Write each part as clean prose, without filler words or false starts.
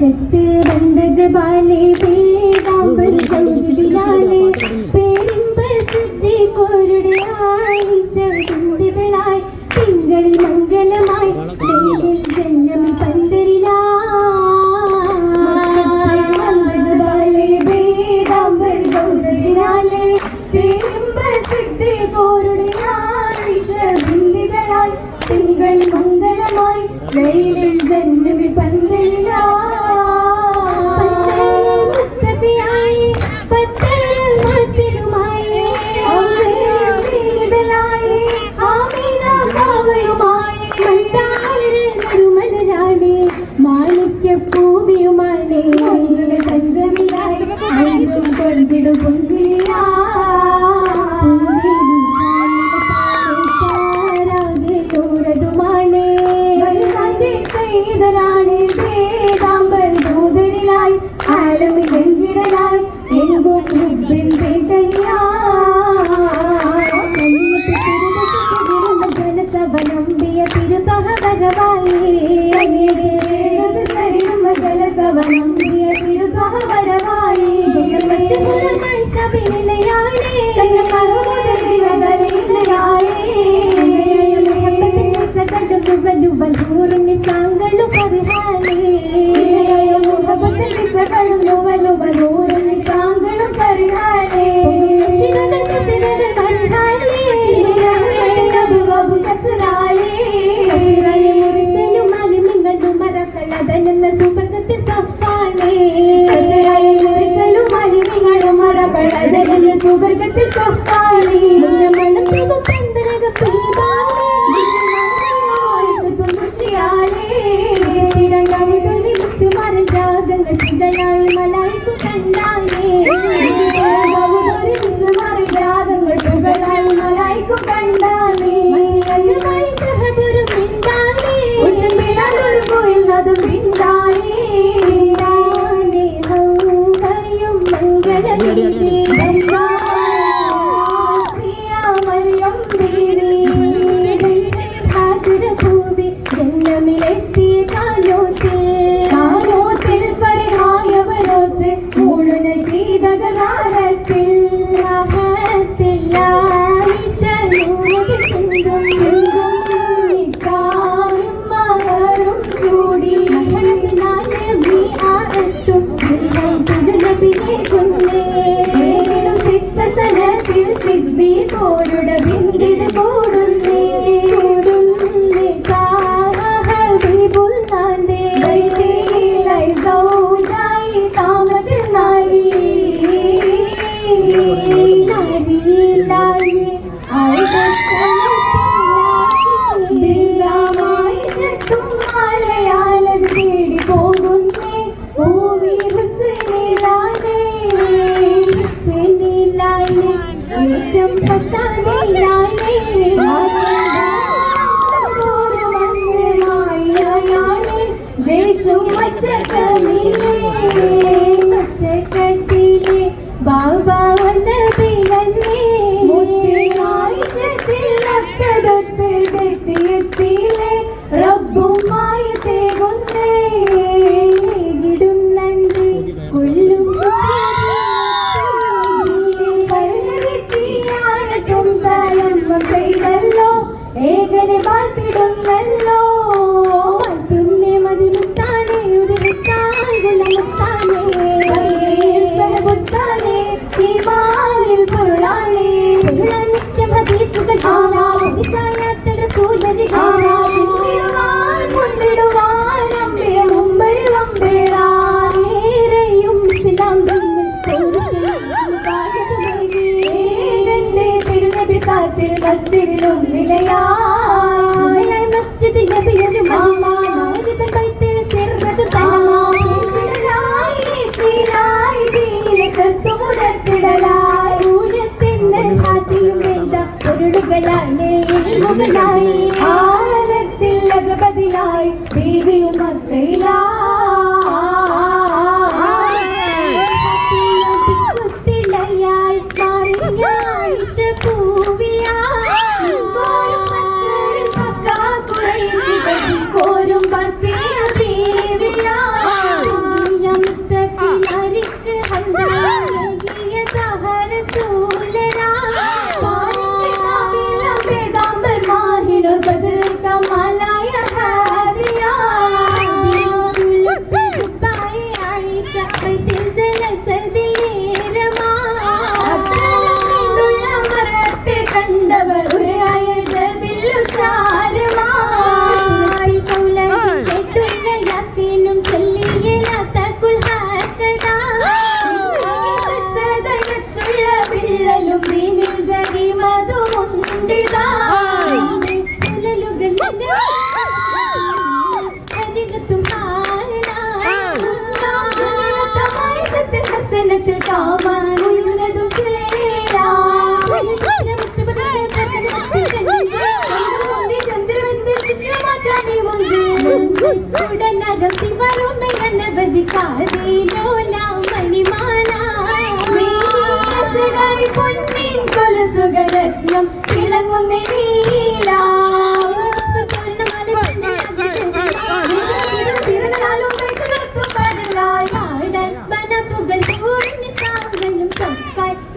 മക്കത്ത് വന്ന ജബാലെ പേരാമ്പർ സൗദിലാലെ പേരിമ്പർ സിദ്ദീഖോരുടെ ആയിഷ ബിന്ദുകളായി തിങ്കളിൽ മംഗലമായി ലൈലിൽ ജന്നമിൽ പന്തലിലായി ജബാലെ പേരാമ്പർ സൗദിലാലെ പേരിമ്പർ സിദ്ദീഖോരുടെ ആയിഷ ബിന്ദുകളായി തിങ്കളിൽ മംഗലമായി ലൈലിൽ ജന്നമിൽ പന്തലിലായി പൂവിയാ പൊന്നിൻ കൊലുസുകരത്നം തിളങ്ങുന്ന നീല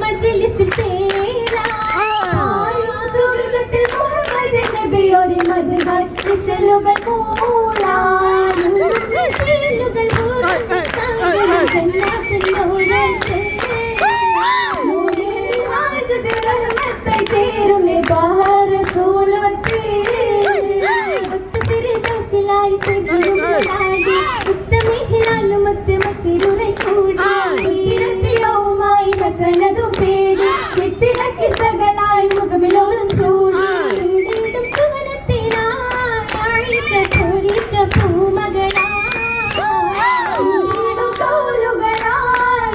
മജലിസിൽ സുഹൃത്തിൽ മുഹമ്മദ് നബിയോരി മധുകൾ വിശലുകൾ ചേരുന്നേ ബഹർ സൂലത്ത് ഉത്തമിഹിലാലുമത്ത് മസിലുറൈ കൂടി ഹസനതും തേടി ചിത്തിരക്കി സകളായി മുഖമിലോറും ചൂടി സുവനത്തിനായി പൂമകളായി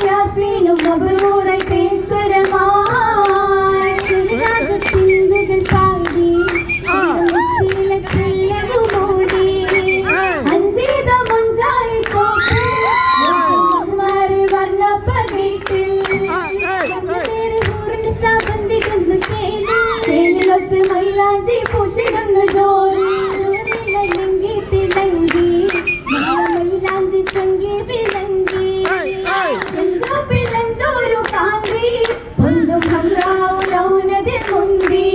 യാസീനും മബ്റൂറൈ പേൻസ്വരമായി ചിന്തുകൾ പാടി മൂടി അഞ്ചീത മുഞ്ചായി ചോട്ട് വർണ്ണപ്പകീട്ടിൽ ചേലിലൊത്ത് മൈലാഞ്ചി പൂശിടുന്നു ജോലി തിളങ്ങി മൈലാഞ്ചി ചങ്കി വിളങ്ങി പിള്ളന്തോരു കാന്തി ഒന്നും ഹംറാവുലൗനതിൽ മുന്തി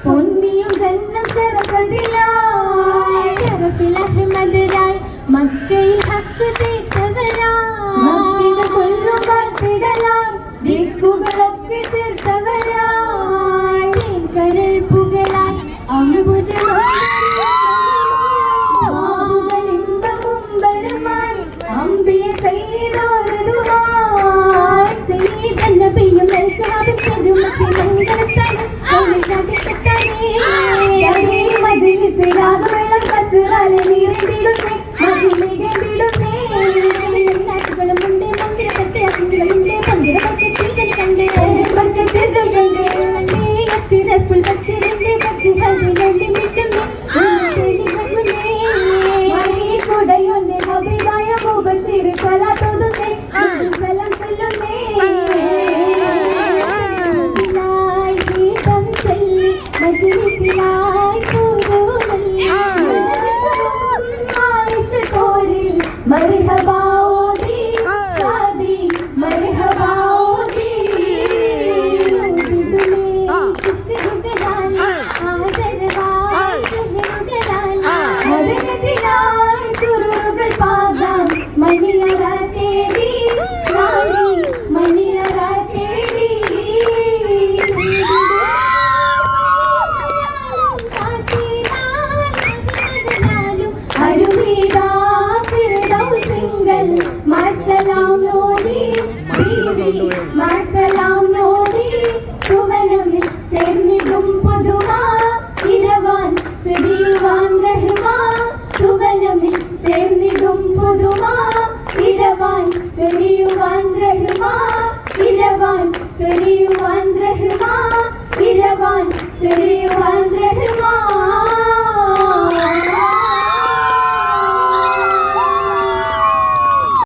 പൊന്നിയും ജന്നം ശരഫതിലായി ശരഫിൽ അഹ്മദരായി മക്കയിൽ ഹക്ക് ചേർത്തവരായി കൊല്ലും വാർത്തിടലായി ദിക്കുകളൊക്കെ ചേർത്തവരായി കരൾ പുകളായി അമ്പുകളിമ്പമുമ്പരമായി അമ്പിയ ചെയ്തോരതുമായി ചെയ്തന്ന പെയ്യും നെൽസാബും ചെറുമത്തി മംഗളത്താനും മജിലിസിലാകുമെള്ളം കസുറാലെ നീറിടുന്നേ മജിലിടുന്നേ നാട്ടുകളുമുണ്ട് മന്ദിര കട്ടിയാക്കുകളുണ്ട് മന്ദിര വർക്കത്തിൽ കണ്ടേ വർക്കത്തിൽ കണ്ടേ അച്ചിരഫുൽ ബഷീറിന്റെ ഭക്തികളിലെ മിട്ടുന്നേ കുടയൊന്നെ ഹബീബായ മുബഷീർ സ്വലാത്തോതുന്നേ സലാം ചൊല്ലുന്നേ मरहबा ओदी शादी मरहबा ओदी शुक्र गडाला आदरवा മദനത്തിലായി സുരൂറുകൾ പാകാം മണിയറ തേടി മണിയറ തേടി മാസലാം നോടി മാസലാം നോടി സുവനമിൽ ചേർന്നിടും പുതുമാ ഇരവാൻ ചൊരിയുവാൻ റഹ്മാ സുവനമിൽ ചേർന്നിടും പുതുമാ ഇരവാൻ ചൊരിയുവാൻ റഹ്മാ ഇരവാൻ ചൊരിയുവാൻ റഹ്മാ ഇരവാൻ ചൊരിയുവാൻ റഹ്മാ